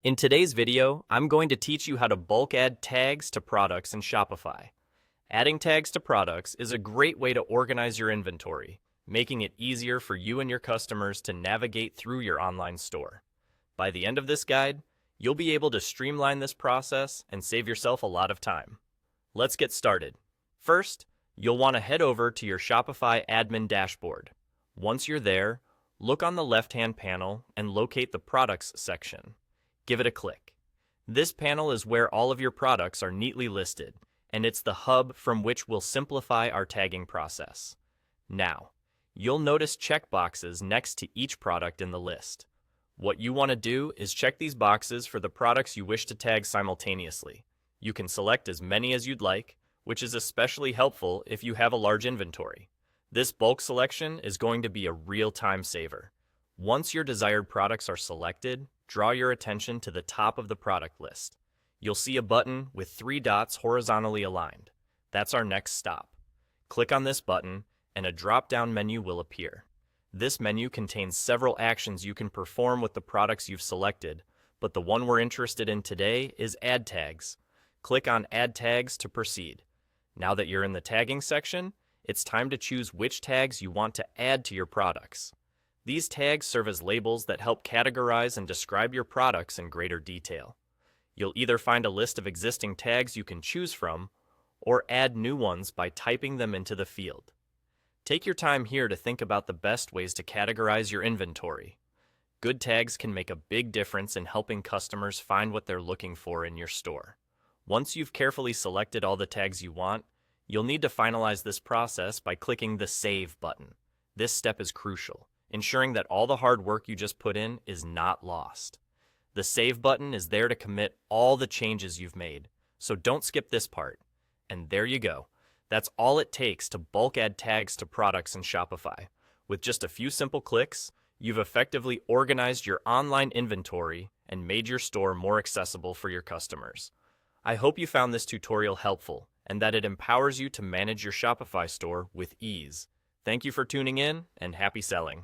In today's video, I'm going to teach you how to bulk add tags to products in Shopify. Adding tags to products is a great way to organize your inventory, making it easier for you and your customers to navigate through your online store. By the end of this guide, you'll be able to streamline this process and save yourself a lot of time. Let's get started. First, you'll want to head over to your Shopify admin dashboard. Once you're there, look on the left-hand panel and locate the Products section. Give it a click. This panel is where all of your products are neatly listed, and it's the hub from which we'll simplify our tagging process. Now, you'll notice checkboxes next to each product in the list. What you want to do is check these boxes for the products you wish to tag simultaneously. You can select as many as you'd like, which is especially helpful if you have a large inventory. This bulk selection is going to be a real time saver. Once your desired products are selected, draw your attention to the top of the product list. You'll see a button with 3 dots horizontally aligned. That's our next stop. Click on this button, and a drop-down menu will appear. This menu contains several actions you can perform with the products you've selected, but the one we're interested in today is Add Tags. Click on Add Tags to proceed. Now that you're in the tagging section, it's time to choose which tags you want to add to your products. These tags serve as labels that help categorize and describe your products in greater detail. You'll either find a list of existing tags you can choose from, or add new ones by typing them into the field. Take your time here to think about the best ways to categorize your inventory. Good tags can make a big difference in helping customers find what they're looking for in your store. Once you've carefully selected all the tags you want, you'll need to finalize this process by clicking the Save button. This step is crucial, ensuring that all the hard work you just put in is not lost. The Save button is there to commit all the changes you've made, so don't skip this part. And there you go. That's all it takes to bulk add tags to products in Shopify. With just a few simple clicks, you've effectively organized your online inventory and made your store more accessible for your customers. I hope you found this tutorial helpful and that it empowers you to manage your Shopify store with ease. Thank you for tuning in, and happy selling.